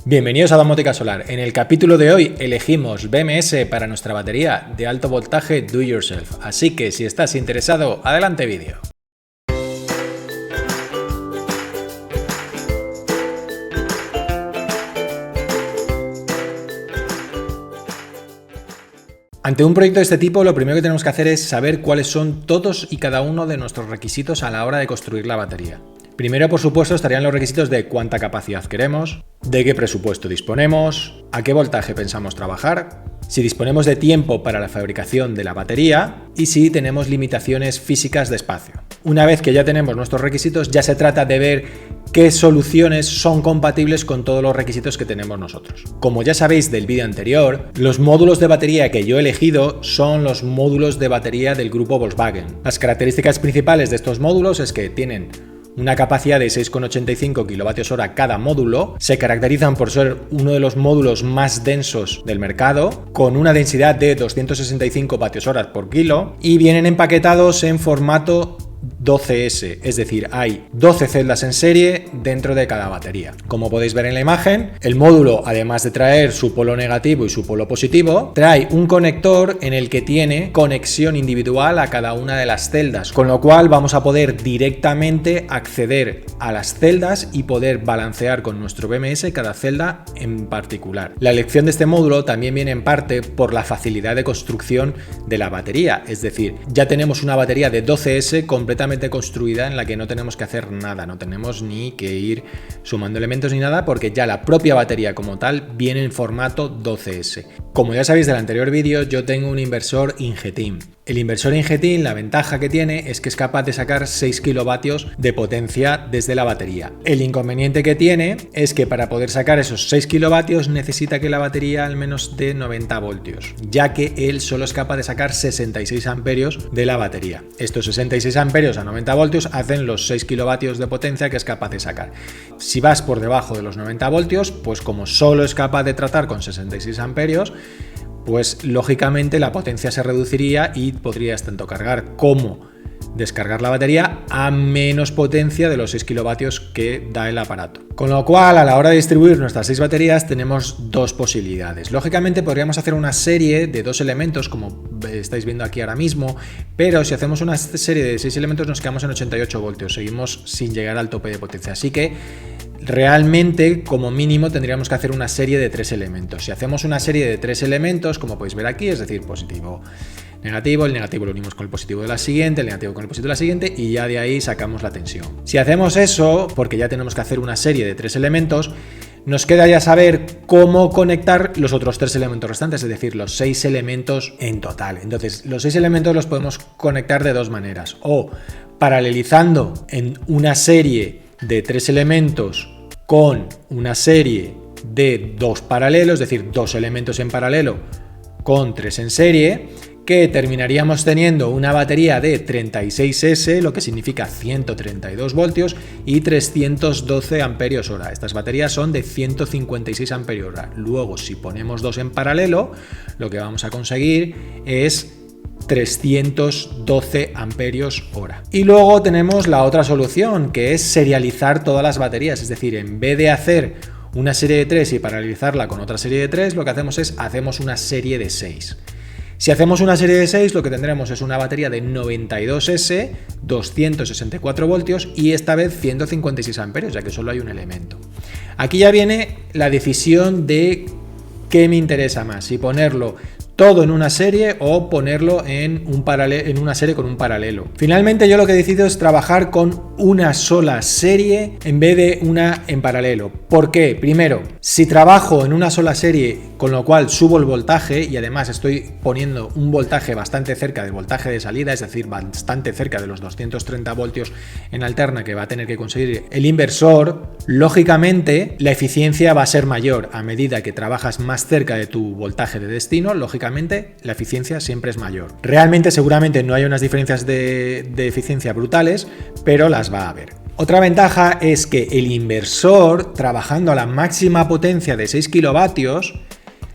Bienvenidos a Domótica Solar. En el capítulo de hoy elegimos BMS para nuestra batería de alto voltaje Do Yourself. Así que si estás interesado, adelante vídeo. Ante un proyecto de este tipo, lo primero que tenemos que hacer es saber cuáles son todos y cada uno de nuestros requisitos a la hora de construir la batería. Primero, por supuesto, estarían los requisitos de cuánta capacidad queremos, de qué presupuesto disponemos, a qué voltaje pensamos trabajar, si disponemos de tiempo para la fabricación de la batería y si tenemos limitaciones físicas de espacio. Una vez que ya tenemos nuestros requisitos, ya se trata de ver qué soluciones son compatibles con todos los requisitos que tenemos nosotros. Como ya sabéis del vídeo anterior, los módulos de batería que yo he elegido son los módulos de batería del grupo Volkswagen. Las características principales de estos módulos es que tienen una capacidad de 6,85 kWh cada módulo, se caracterizan por ser uno de los módulos más densos del mercado, con una densidad de 265 Wh por kilo y vienen empaquetados en formato 12S, es decir, hay 12 celdas en serie dentro de cada batería. Como podéis ver en la imagen, el módulo, además de traer su polo negativo y su polo positivo, trae un conector en el que tiene conexión individual a cada una de las celdas, con lo cual vamos a poder directamente acceder a las celdas y poder balancear con nuestro BMS cada celda en particular. La elección de este módulo también viene en parte por la facilidad de construcción de la batería, es decir, ya tenemos una batería de 12S completamente construida en la que no tenemos que hacer nada, no tenemos ni que ir sumando elementos ni nada porque ya la propia batería como tal viene en formato 12S. Como ya sabéis del anterior vídeo, yo tengo un inversor Ingeteam. El inversor Ingeteam, la ventaja que tiene es que es capaz de sacar 6 kilovatios de potencia desde la batería. El inconveniente que tiene es que para poder sacar esos 6 kilovatios necesita que la batería al menos dé 90 voltios, ya que él solo es capaz de sacar 66 amperios de la batería. Estos 66 amperios a 90 voltios hacen los 6 kilovatios de potencia que es capaz de sacar. Si vas por debajo de los 90 voltios, pues como solo es capaz de tratar con 66 amperios, pues lógicamente la potencia se reduciría y podrías tanto cargar como descargar la batería a menos potencia de los 6 kilovatios que da el aparato. Con lo cual, a la hora de distribuir nuestras 6 baterías tenemos dos posibilidades. Lógicamente podríamos hacer una serie de 2 elementos como estáis viendo aquí ahora mismo, pero si hacemos una serie de 6 elementos nos quedamos en 88 voltios, seguimos sin llegar al tope de potencia, así que realmente como mínimo tendríamos que hacer una serie de 3 elementos. Si hacemos una serie de 3 elementos, como podéis ver aquí, es decir, positivo, negativo, el negativo lo unimos con el positivo de la siguiente, el negativo con el positivo de la siguiente y ya de ahí sacamos la tensión. Si hacemos eso, porque ya tenemos que hacer una serie de 3 elementos, nos queda ya saber cómo conectar los otros 3 elementos restantes, es decir, los 6 elementos en total. Entonces, los 6 elementos los podemos conectar de dos maneras, o paralelizando en una serie de 3 elementos con una serie de 2 paralelos, es decir, 2 elementos en paralelo con 3 en serie, que terminaríamos teniendo una batería de 36S, lo que significa 132 voltios y 312 amperios hora. Estas baterías son de 156 amperios hora. Luego, si ponemos 2 en paralelo, lo que vamos a conseguir es 312 amperios hora. Y luego tenemos la otra solución, que es serializar todas las baterías, es decir, en vez de hacer una serie de 3 y paralelizarla con otra serie de 3, lo que hacemos es una serie de 6. Si hacemos una serie de 6, lo que tendremos es una batería de 92S, 264 voltios y esta vez 156 amperios, ya que solo hay un elemento. Aquí ya viene la decisión de qué me interesa más, si ponerlo todo en una serie o ponerlo en una serie con un paralelo. Finalmente yo lo que decido es trabajar con una sola serie en vez de una en paralelo. ¿Por qué? Primero, si trabajo en una sola serie, con lo cual subo el voltaje y además estoy poniendo un voltaje bastante cerca del voltaje de salida, es decir, bastante cerca de los 230 voltios en alterna que va a tener que conseguir el inversor, lógicamente la eficiencia va a ser mayor a medida que trabajas más cerca de tu voltaje de destino, lógicamente la eficiencia siempre es mayor. Realmente seguramente no hay unas diferencias de eficiencia brutales, pero las va a haber. Otra ventaja es que el inversor, trabajando a la máxima potencia de 6 kilovatios,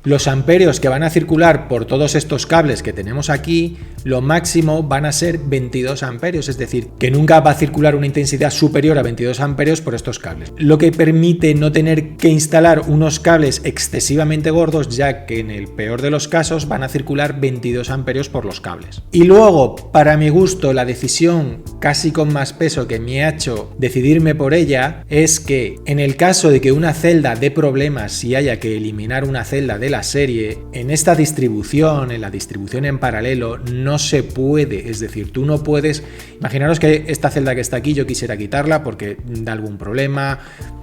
Los amperios que van a circular por todos estos cables que tenemos aquí, lo máximo van a ser 22 amperios, es decir, que nunca va a circular una intensidad superior a 22 amperios por estos cables, lo que permite no tener que instalar unos cables excesivamente gordos, ya que en el peor de los casos van a circular 22 amperios por los cables. Y luego, para mi gusto, la decisión casi con más peso que me ha hecho decidirme por ella es que en el caso de que una celda dé problemas y haya que eliminar una celda de la serie, en esta distribución, en la distribución en paralelo, no se puede, es decir, tú no puedes, imaginaros que esta celda que está aquí yo quisiera quitarla porque da algún problema,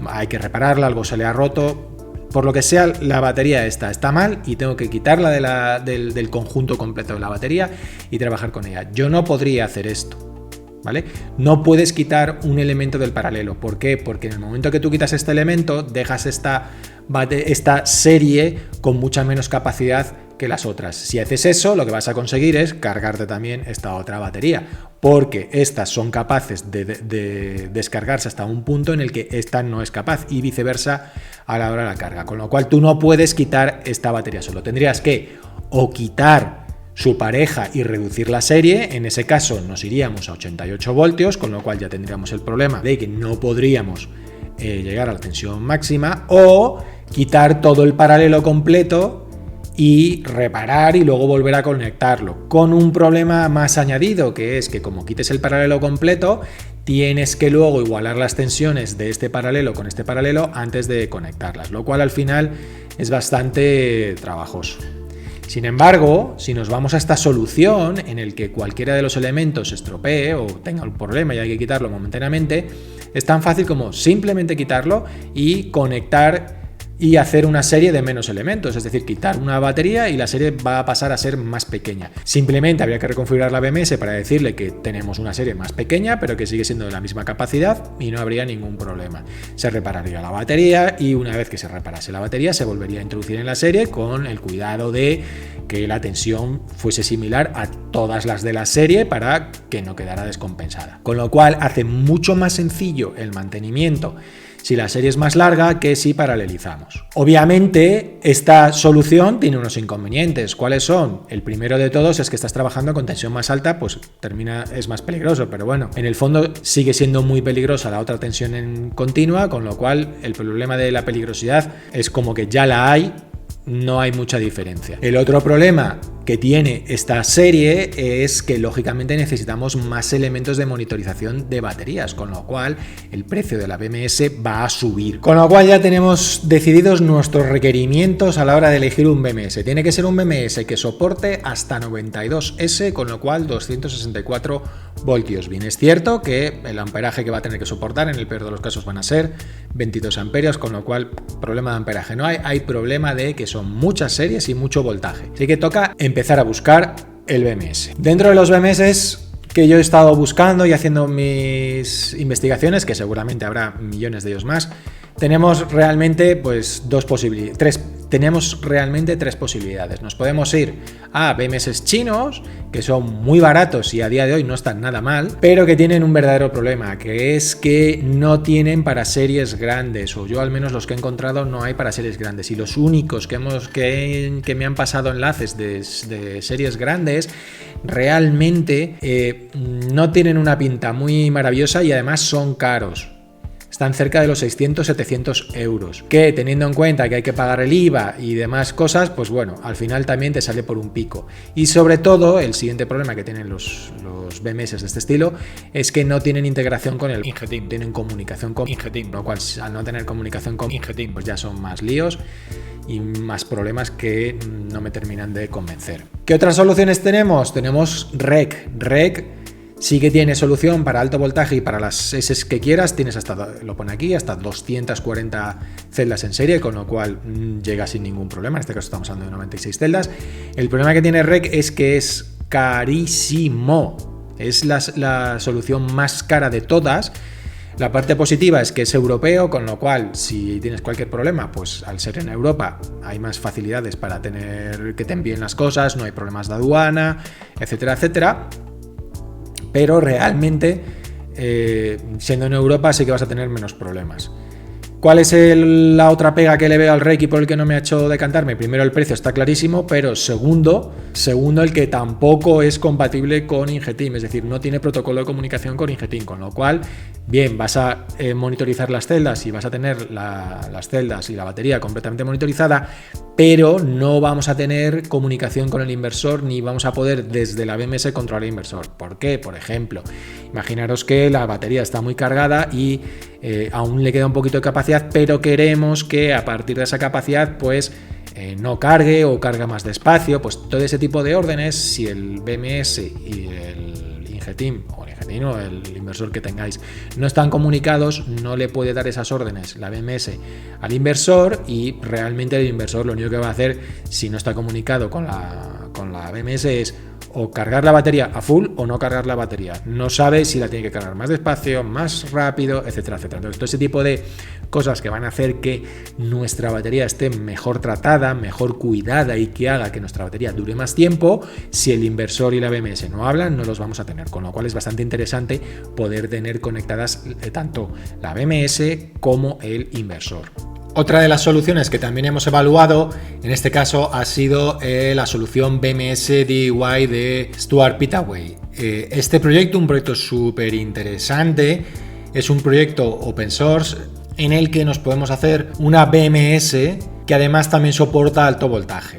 hay que repararla, algo se le ha roto, por lo que sea la batería está mal y tengo que quitarla del conjunto completo de la batería y trabajar con ella. Yo no podría hacer esto, ¿vale? No puedes quitar un elemento del paralelo. ¿Por qué? Porque en el momento que tú quitas este elemento, dejas esta serie con mucha menos capacidad que las otras. Si haces eso, lo que vas a conseguir es cargarte también esta otra batería, porque estas son capaces de descargarse hasta un punto en el que esta no es capaz y viceversa a la hora de la carga, con lo cual tú no puedes quitar esta batería solo. Tendrías que o quitar su pareja y reducir la serie, en ese caso nos iríamos a 88 voltios, con lo cual ya tendríamos el problema de que no podríamos llegar a la tensión máxima, o quitar todo el paralelo completo y reparar y luego volver a conectarlo, con un problema más añadido, que es que como quites el paralelo completo, tienes que luego igualar las tensiones de este paralelo con este paralelo antes de conectarlas, lo cual al final es bastante trabajoso. Sin embargo, si nos vamos a esta solución en el que cualquiera de los elementos se estropee o tenga un problema y hay que quitarlo momentáneamente, es tan fácil como simplemente quitarlo y conectar y hacer una serie de menos elementos, es decir, quitar una batería y la serie va a pasar a ser más pequeña. Simplemente habría que reconfigurar la BMS para decirle que tenemos una serie más pequeña, pero que sigue siendo de la misma capacidad y no habría ningún problema. Se repararía la batería y una vez que se reparase la batería se volvería a introducir en la serie con el cuidado de que la tensión fuese similar a todas las de la serie para que no quedara descompensada. Con lo cual hace mucho más sencillo el mantenimiento si la serie es más larga que si paralelizamos. Obviamente, esta solución tiene unos inconvenientes. ¿Cuáles son? El primero de todos es que estás trabajando con tensión más alta, pues es más peligroso, pero bueno, en el fondo sigue siendo muy peligrosa la otra tensión en continua, con lo cual el problema de la peligrosidad es como que ya la hay, no hay mucha diferencia. El otro problema que tiene esta serie es que lógicamente necesitamos más elementos de monitorización de baterías, con lo cual el precio de la BMS va a subir. Con lo cual ya tenemos decididos nuestros requerimientos a la hora de elegir un BMS. Tiene que ser un BMS que soporte hasta 92S, con lo cual 264 voltios. Bien, es cierto que el amperaje que va a tener que soportar en el peor de los casos van a ser 22 amperios, con lo cual problema de amperaje no hay problema de que son muchas series y mucho voltaje. Así que toca empezar a buscar el BMS. Dentro de los BMS que yo he estado buscando y haciendo mis investigaciones, que seguramente habrá millones de ellos más, tenemos realmente pues tres posibilidades. Nos podemos ir a BMS chinos, que son muy baratos y a día de hoy no están nada mal, pero que tienen un verdadero problema, que es que no tienen para series grandes, o yo al menos los que he encontrado no hay para series grandes, y los únicos que me han pasado enlaces de series grandes realmente no tienen una pinta muy maravillosa y además son caros. Están cerca de los 600-700 euros, que teniendo en cuenta que hay que pagar el IVA y demás cosas, pues bueno, al final también te sale por un pico. Y sobre todo, el siguiente problema que tienen los BMS de este estilo es que no tienen integración con el Ingeteam, tienen comunicación con Ingeteam, lo cual al no tener comunicación con Ingeteam, pues ya son más líos y más problemas que no me terminan de convencer. ¿Qué otras soluciones tenemos? Tenemos REC. Sí que tiene solución para alto voltaje y para las S que quieras, tienes lo pone aquí, hasta 240 celdas en serie, con lo cual llega sin ningún problema. En este caso estamos hablando de 96 celdas. El problema que tiene REC es que es carísimo. Es la solución más cara de todas. La parte positiva es que es europeo, con lo cual si tienes cualquier problema, pues al ser en Europa hay más facilidades para tener que te envíen las cosas, no hay problemas de aduana, etcétera, etcétera. Pero realmente, siendo en Europa, sí que vas a tener menos problemas. ¿Cuál es la otra pega que le veo al Reiki por el que no me ha hecho decantarme? Primero, el precio está clarísimo, pero segundo, el que tampoco es compatible con Ingetim, es decir, no tiene protocolo de comunicación con Ingetim, con lo cual, bien, vas a monitorizar las celdas y vas a tener las celdas y la batería completamente monitorizada, pero no vamos a tener comunicación con el inversor ni vamos a poder desde la BMS controlar el inversor. ¿Por qué? Por ejemplo, imaginaros que la batería está muy cargada y aún le queda un poquito de capacidad, pero queremos que a partir de esa capacidad pues no cargue o carga más despacio. Pues todo ese tipo de órdenes, si el BMS y el Ingetim o el inversor que tengáis no están comunicados, no le puede dar esas órdenes la BMS al inversor, y realmente el inversor lo único que va a hacer, si no está comunicado con la BMS, es o cargar la batería a full o no cargar la batería. No sabe si la tiene que cargar más despacio, más rápido, etcétera, etcétera. Entonces, todo ese tipo de cosas que van a hacer que nuestra batería esté mejor tratada, mejor cuidada y que haga que nuestra batería dure más tiempo, si el inversor y la BMS no hablan, no los vamos a tener. Con lo cual es bastante interesante poder tener conectadas tanto la BMS como el inversor. Otra de las soluciones que también hemos evaluado, en este caso, ha sido la solución BMS DIY de Stuart Pittaway. Este proyecto, un proyecto súper interesante, es un proyecto open source en el que nos podemos hacer una BMS que además también soporta alto voltaje.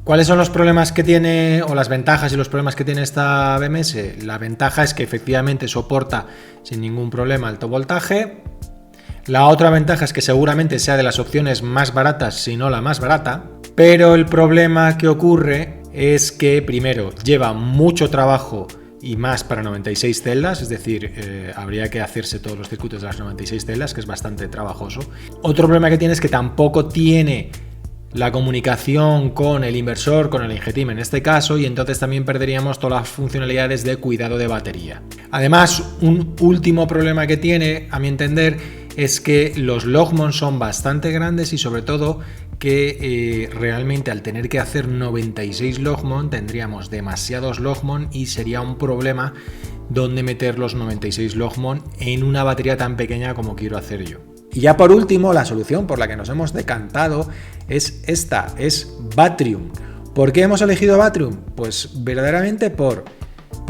¿Cuáles son los problemas que tiene, o las ventajas y los problemas que tiene esta BMS? La ventaja es que efectivamente soporta sin ningún problema alto voltaje. La otra ventaja es que seguramente sea de las opciones más baratas, si no la más barata, pero el problema que ocurre es que, primero, lleva mucho trabajo y más para 96 celdas, es decir, habría que hacerse todos los circuitos de las 96 celdas, que es bastante trabajoso. Otro problema que tiene es que tampoco tiene la comunicación con el inversor, con el Ingetim en este caso, y entonces también perderíamos todas las funcionalidades de cuidado de batería. Además, un último problema que tiene, a mi entender, es que los logmon son bastante grandes y sobre todo que realmente al tener que hacer 96 logmon tendríamos demasiados logmon y sería un problema dónde meter los 96 logmon en una batería tan pequeña como quiero hacer yo. Y ya por último, la solución por la que nos hemos decantado es esta, es Batrium. ¿Por qué hemos elegido Batrium? Pues verdaderamente por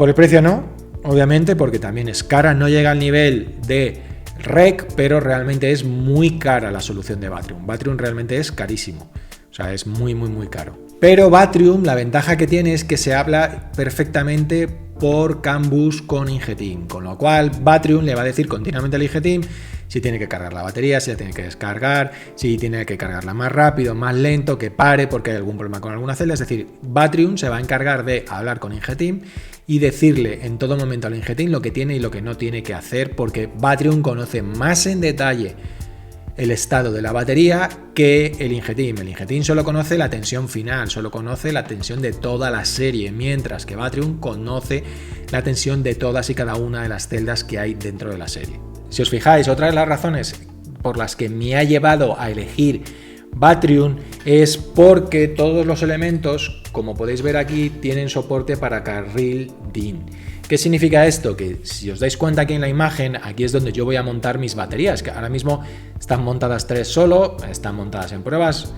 el precio no, obviamente, porque también es cara, no llega al nivel de REC, pero realmente es muy cara la solución de Batrium. Batrium realmente es carísimo, o sea, es muy caro. Pero Batrium, la ventaja que tiene es que se habla perfectamente por CAN bus con Ingetim, con lo cual Batrium le va a decir continuamente al Ingetim si tiene que cargar la batería, si la tiene que descargar, si tiene que cargarla más rápido, más lento, que pare porque hay algún problema con alguna celda. Es decir, Batrium se va a encargar de hablar con Ingetim y decirle en todo momento al Ingetim lo que tiene y lo que no tiene que hacer, porque Batrium conoce más en detalle el estado de la batería que el Ingetim. El Ingetim solo conoce la tensión final, solo conoce la tensión de toda la serie, mientras que Batrium conoce la tensión de todas y cada una de las celdas que hay dentro de la serie. Si os fijáis, otra de las razones por las que me ha llevado a elegir Batrium es porque todos los elementos, como podéis ver aquí, tienen soporte para carril DIN. ¿Qué significa esto? Que si os dais cuenta aquí en la imagen, aquí es donde yo voy a montar mis baterías, que ahora mismo están montadas 3 solo, están montadas en pruebas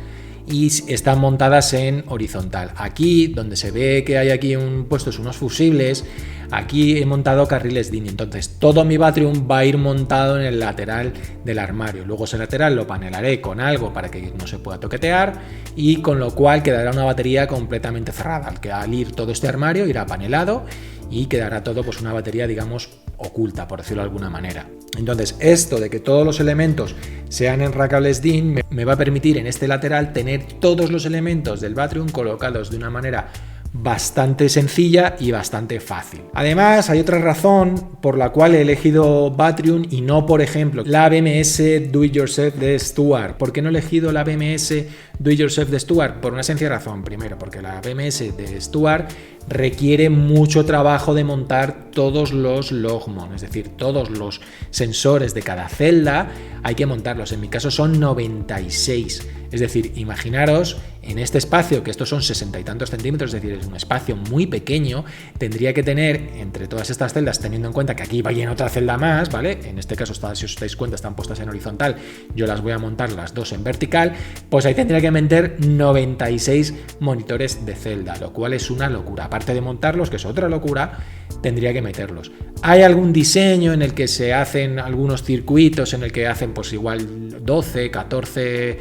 y están montadas en horizontal. Aquí, donde se ve que hay aquí puestos unos fusibles, aquí he montado carriles DIN, entonces todo mi Batrium va a ir montado en el lateral del armario. Luego ese lateral lo panelaré con algo para que no se pueda toquetear y con lo cual quedará una batería completamente cerrada. Al ir todo este armario irá panelado y quedará todo pues una batería, digamos, oculta, por decirlo de alguna manera. Entonces, esto de que todos los elementos sean enracables DIN me va a permitir en este lateral tener todos los elementos del Batrium colocados de una manera bastante sencilla y bastante fácil. Además, hay otra razón por la cual he elegido Batrium y no, por ejemplo, la BMS Do It Yourself de Stuart. ¿Por qué no he elegido la BMS Do It Yourself de Stuart? Por una sencilla razón. Primero, porque la BMS de Stuart requiere mucho trabajo de montar todos los logmon, es decir, todos los sensores de cada celda hay que montarlos. En mi caso son 96. Es decir, imaginaros en este espacio, que estos son 60 y tantos centímetros, es decir, es un espacio muy pequeño, tendría que tener entre todas estas celdas, teniendo en cuenta que aquí vaya en otra celda más, ¿vale? En este caso, si os dais cuenta, están puestas en horizontal, yo las voy a montar las dos en vertical, pues ahí tendría que meter 96 monitores de celda, lo cual es una locura. Aparte de montarlos, que es otra locura, tendría que meterlos. Hay algún diseño en el que se hacen algunos circuitos, en el que hacen pues igual 12, 14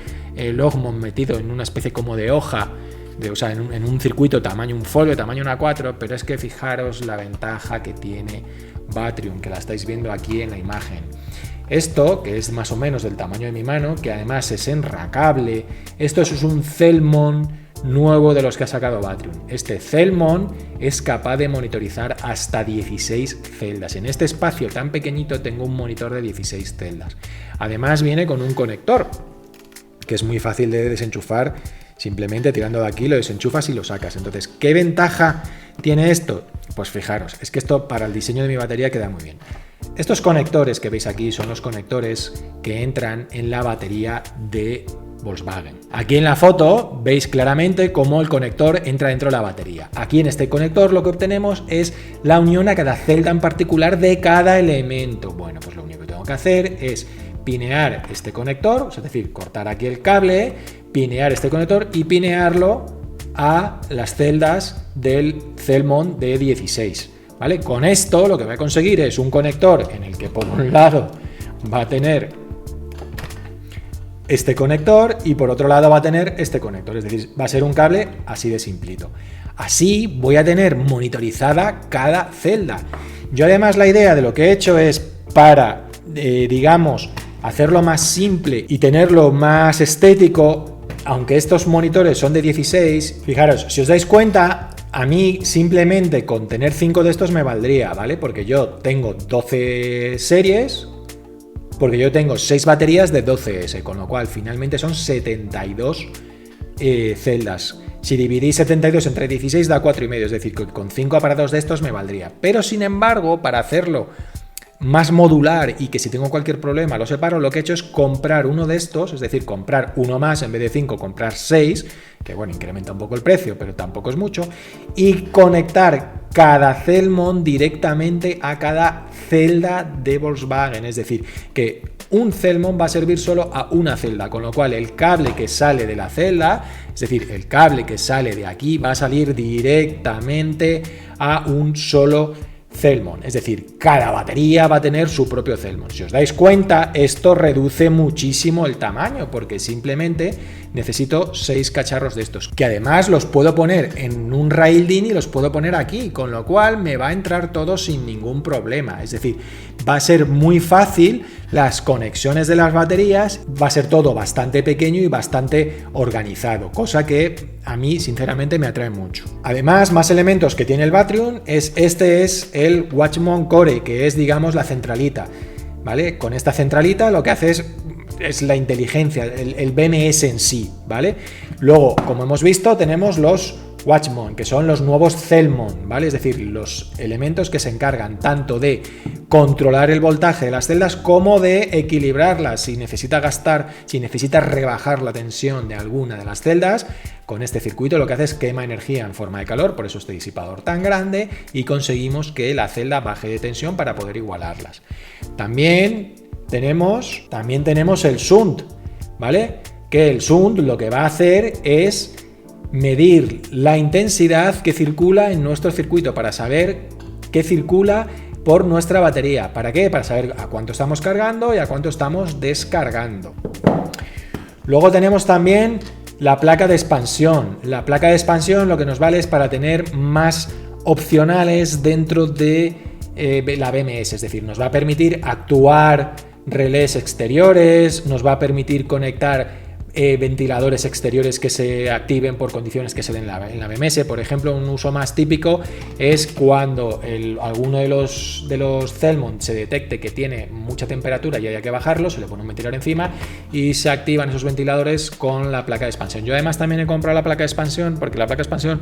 logmon metido en una especie como de hoja, o sea, en un circuito tamaño un folio, tamaño una 4, pero es que fijaros la ventaja que tiene Vatrium, que la estáis viendo aquí en la imagen. Esto, que es más o menos del tamaño de mi mano, que además es enracable, esto es un Thelmon nuevo de los que ha sacado Vatrium. Este Thelmon es capaz de monitorizar hasta 16 celdas. En este espacio tan pequeñito tengo un monitor de 16 celdas. Además viene con un conector, que es muy fácil de desenchufar, simplemente tirando de aquí lo desenchufas y lo sacas. Entonces, ¿qué ventaja tiene esto? Pues fijaros, es que esto para el diseño de mi batería queda muy bien. Estos conectores que veis aquí son los conectores que entran en la batería de Volkswagen. Aquí en la foto veis claramente cómo el conector entra dentro de la batería. Aquí en este conector lo que obtenemos es la unión a cada celda en particular de cada elemento. Bueno, pues lo único que tengo que hacer es pinear este conector, es decir, cortar aquí el cable, pinear este conector y pinearlo a las celdas del Thelmon de 16. ¿Vale? Con esto lo que voy a conseguir es un conector en el que por un lado va a tener este conector y por otro lado va a tener este conector, es decir, va a ser un cable así de simplito. Así voy a tener monitorizada cada celda. Yo además la idea de lo que he hecho es para, digamos, hacerlo más simple y tenerlo más estético, aunque estos monitores son de 16, fijaros, si os dais cuenta, a mí simplemente con tener 5 de estos me valdría, ¿vale? Porque yo tengo 12 series, porque yo tengo 6 baterías de 12S, con lo cual finalmente son 72 celdas. Si dividís 72 entre 16 da 4,5, es decir, que con 5 aparatos de estos me valdría. Pero sin embargo, para hacerlo más modular y que si tengo cualquier problema lo separo, lo que he hecho es comprar uno de estos, es decir, comprar uno más en vez de 5, comprar 6, que bueno, incrementa un poco el precio, pero tampoco es mucho, y conectar cada Thelmon directamente a cada celda de Volkswagen, es decir, que un Thelmon va a servir solo a una celda, con lo cual el cable que sale de la celda, es decir, el cable que sale de aquí va a salir directamente a un solo Thelmon, es decir, cada batería va a tener su propio Thelmon. Si os dais cuenta, esto reduce muchísimo el tamaño porque simplemente necesito 6 cacharros de estos, que además los puedo poner en un rail DIN y los puedo poner aquí, con lo cual me va a entrar todo sin ningún problema. Es decir, va a ser muy fácil las conexiones de las baterías, va a ser todo bastante pequeño y bastante organizado, cosa que a mí sinceramente me atrae mucho. Además, más elementos que tiene el Vatrium este es el Watchmon Core, que es, digamos, la centralita, ¿vale? Con esta centralita lo que hace es la inteligencia, el BMS en sí, ¿vale? Luego, como hemos visto, tenemos los Watchmon, que son los nuevos Thelmon, ¿vale? Es decir, los elementos que se encargan tanto de controlar el voltaje de las celdas como de equilibrarlas. Si necesita rebajar la tensión de alguna de las celdas, con este circuito lo que hace es quema energía en forma de calor, por eso este disipador tan grande, y conseguimos que la celda baje de tensión para poder igualarlas. También tenemos el shunt, ¿vale? Que el shunt lo que va a hacer es medir la intensidad que circula en nuestro circuito para saber qué circula por nuestra batería. ¿Para qué? Para saber a cuánto estamos cargando y a cuánto estamos descargando. Luego tenemos también la placa de expansión. La placa de expansión lo que nos vale es para tener más opcionales dentro de la BMS, es decir, nos va a permitir actuar relés exteriores, nos va a permitir conectar ventiladores exteriores que se activen por condiciones que se den en la BMS. Por ejemplo, un uso más típico es cuando alguno de los Thelmon se detecte que tiene mucha temperatura y haya que bajarlo, se le pone un ventilador encima y se activan esos ventiladores con la placa de expansión. Yo además también he comprado la placa de expansión porque la placa de expansión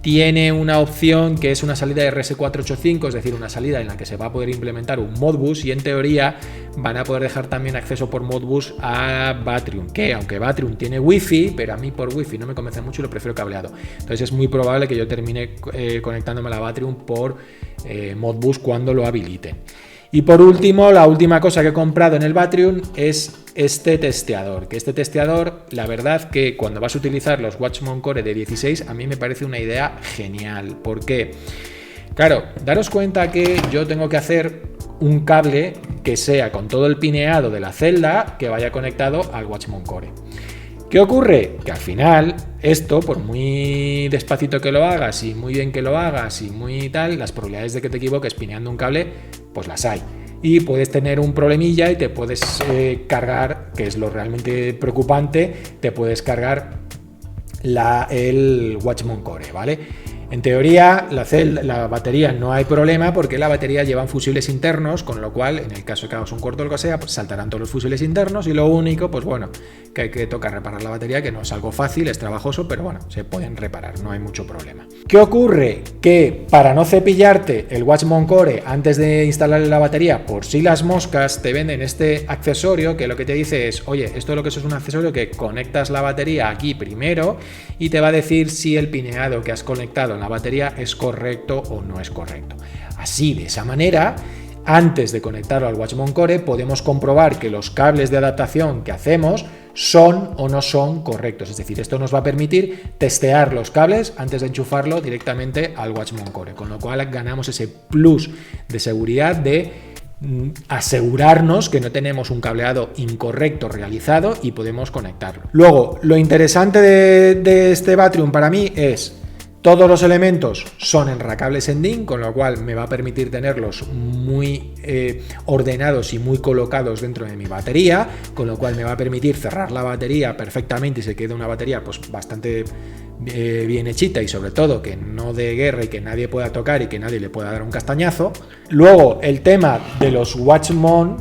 tiene una opción que es una salida de RS485, es decir, una salida en la que se va a poder implementar un Modbus y en teoría van a poder dejar también acceso por Modbus a Batrium, que aunque Batrium tiene Wi-Fi, pero a mí por Wi-Fi no me convence mucho y lo prefiero cableado. Entonces es muy probable que yo termine conectándome a la Batrium por Modbus cuando lo habiliten. Y por último, la última cosa que he comprado en el Batrium es este testeador, que este testeador, la verdad que cuando vas a utilizar los Watchman Core de 16, a mí me parece una idea genial. ¿Por qué? Claro, daros cuenta que yo tengo que hacer un cable que sea con todo el pineado de la celda que vaya conectado al Watchman Core. ¿Qué ocurre? Que al final esto, por muy despacito que lo hagas y muy bien que lo hagas y muy tal, las probabilidades de que te equivoques pineando un cable, pues las hay. Y puedes tener un problemilla y te puedes cargar, que es lo realmente preocupante, te puedes cargar el Watchman Core, ¿vale? En teoría, la batería no hay problema porque la batería lleva fusibles internos, con lo cual, en el caso de que hagas un corto o lo que sea, pues saltarán todos los fusibles internos y lo único, pues bueno, que hay que tocar reparar la batería, que no es algo fácil, es trabajoso, pero bueno, se pueden reparar, no hay mucho problema. ¿Qué ocurre? Que para no cepillarte el Watchman Core antes de instalarle la batería, por si las moscas, te venden este accesorio que lo que te dice es, oye, esto lo que es un accesorio que conectas la batería aquí primero y te va a decir si el pineado que has conectado en la batería es correcto o no es correcto. Así, de esa manera, antes de conectarlo al Watchman Core, podemos comprobar que los cables de adaptación que hacemos son o no son correctos. Es decir, esto nos va a permitir testear los cables antes de enchufarlo directamente al Watchman Core, con lo cual ganamos ese plus de seguridad de asegurarnos que no tenemos un cableado incorrecto realizado y podemos conectarlo. Luego, lo interesante de este Batrium para mí es todos los elementos son enracables en DIN, con lo cual me va a permitir tenerlos muy ordenados y muy colocados dentro de mi batería, con lo cual me va a permitir cerrar la batería perfectamente y se quede una batería pues bastante bien hechita y sobre todo que no de guerra y que nadie pueda tocar y que nadie le pueda dar un castañazo. Luego el tema de los Watchman,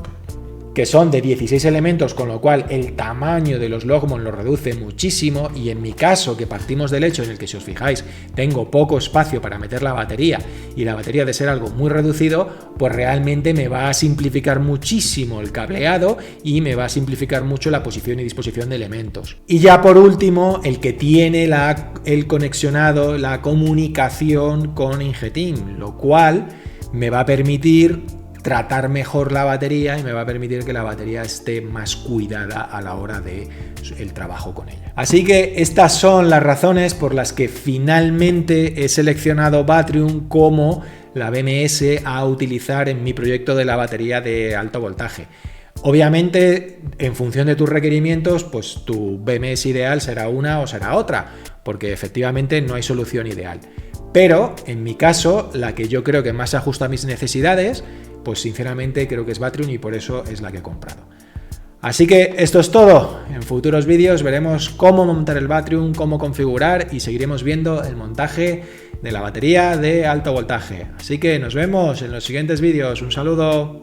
que son de 16 elementos, con lo cual el tamaño de los Logmon lo reduce muchísimo, y en mi caso, que partimos del hecho en el que, si os fijáis, tengo poco espacio para meter la batería y la batería de ser algo muy reducido, pues realmente me va a simplificar muchísimo el cableado y me va a simplificar mucho la posición y disposición de elementos. Y ya por último, el que tiene el conexionado, la comunicación con Ingeteam, lo cual me va a permitir tratar mejor la batería y me va a permitir que la batería esté más cuidada a la hora de el trabajo con ella. Así que estas son las razones por las que finalmente he seleccionado Batrium como la BMS a utilizar en mi proyecto de la batería de alto voltaje. Obviamente, en función de tus requerimientos, pues tu BMS ideal será una o será otra, porque efectivamente no hay solución ideal. Pero en mi caso, la que yo creo que más se ajusta a mis necesidades, pues sinceramente creo que es Batrium y por eso es la que he comprado. Así que esto es todo. En futuros vídeos veremos cómo montar el Batrium, cómo configurar y seguiremos viendo el montaje de la batería de alto voltaje. Así que nos vemos en los siguientes vídeos. Un saludo.